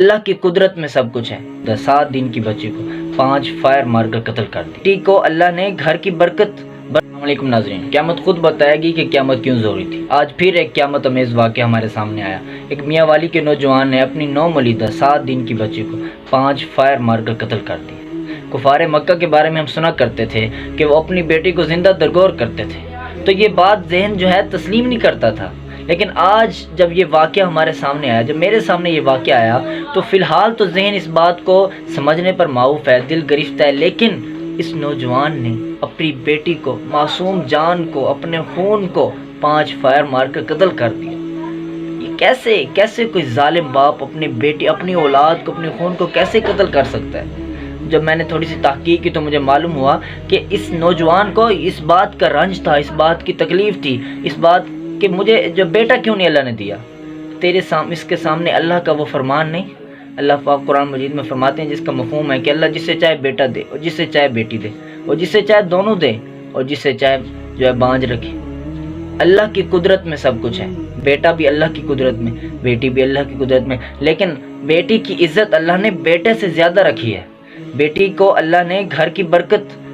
اللہ کی قدرت میں سب کچھ ہے۔ 7 دن کی بچی کو 5 فائر مار کر قتل کر دی۔ بیٹی کو اللہ نے گھر کی برکت۔ السلام علیکم ناظرین، قیامت خود بتائے گی کہ قیامت کیوں ضروری تھی۔ آج پھر ایک قیامت امیز واقعہ ہمارے سامنے آیا۔ ایک میاں والی کے نوجوان نے اپنی نومولیدہ 7 دن کی بچی کو 5 فائر مار کر قتل کر دی۔ کفار مکہ کے بارے میں ہم سنا کرتے تھے کہ وہ اپنی بیٹی کو زندہ درگور کرتے تھے، تو یہ بات ذہن جو ہے تسلیم نہیں کرتا تھا۔ لیکن آج جب یہ واقعہ ہمارے سامنے آیا، جب میرے سامنے یہ واقعہ آیا، تو فی الحال تو ذہن اس بات کو سمجھنے پر معاف ہے، دل گرفتہ ہے، لیکن اس نوجوان نے اپنی بیٹی کو، معصوم جان کو، اپنے خون کو 5 فائر مار کر قتل کر دیا۔ یہ کیسے کوئی ظالم باپ اپنی بیٹی، اپنی اولاد کو، اپنے خون کو کیسے قتل کر سکتا ہے؟ جب میں نے تھوڑی سی تحقیق کی تو مجھے معلوم ہوا کہ اس نوجوان کو اس بات کا رنج تھا، اس بات کی تکلیف تھی، اس بات کہ مجھے جو بیٹا کیوں نہیں اللہ نے دیا۔ اس کے سامنے اللہ کا وہ فرمان نہیں۔ اللہ پاک قرآن مجید میں فرماتے ہیں، جس کا مفہوم ہے کہ اللہ جسے چاہے بیٹا دے اور جسے چاہے بیٹی دے، اور جسے چاہے دونوں دے اور جسے چاہے جو ہے بانجھ رکھے۔ اللہ کی قدرت میں سب کچھ ہے۔ بیٹا بھی اللہ کی قدرت میں، بیٹی بھی اللہ کی قدرت میں، لیکن بیٹی کی عزت اللہ نے بیٹے سے زیادہ رکھی ہے۔ بیٹی کو اللہ نے گھر کی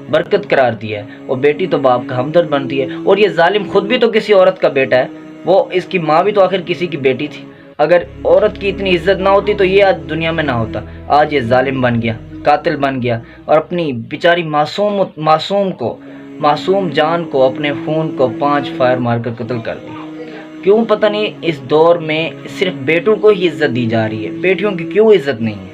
برکت قرار دیا ہے، اور بیٹی تو باپ کا ہمدرد بنتی ہے۔ اور یہ ظالم خود بھی تو کسی عورت کا بیٹا ہے، وہ اس کی ماں بھی تو آخر کسی کی بیٹی تھی۔ اگر عورت کی اتنی عزت نہ ہوتی تو یہ آج دنیا میں نہ ہوتا۔ آج یہ ظالم بن گیا، قاتل بن گیا، اور اپنی بیچاری معصوم جان کو، اپنے خون کو 5 فائر مار کر قتل کر دیا۔ کیوں پتہ نہیں اس دور میں صرف بیٹوں کو ہی عزت دی جا رہی ہے، بیٹیوں کی کیوں عزت نہیں ہے؟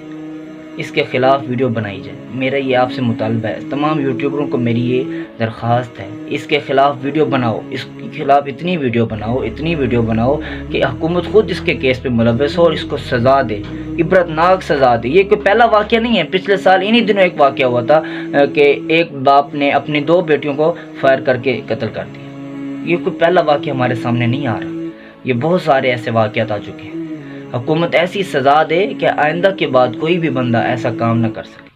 اس کے خلاف ویڈیو بنائی جائے۔ میرا یہ آپ سے مطالبہ ہے، تمام یوٹیوبروں کو میری یہ درخواست ہے، اس کے خلاف ویڈیو بناؤ، اس کے خلاف اتنی ویڈیو بناؤ کہ حکومت خود اس کے کیس پہ ملوث ہو اور اس کو سزا دے، عبرتناک سزا دے۔ یہ کوئی پہلا واقعہ نہیں ہے، پچھلے سال انہی دنوں ایک واقعہ ہوا تھا کہ ایک باپ نے اپنی 2 بیٹیوں کو فائر کر کے قتل کر دیا۔ یہ کوئی پہلا واقعہ ہمارے سامنے نہیں آ رہا، یہ بہت سارے ایسے واقعات آ چکے ہیں۔ حکومت ایسی سزا دے کہ آئندہ کے بعد کوئی بھی بندہ ایسا کام نہ کر سکے۔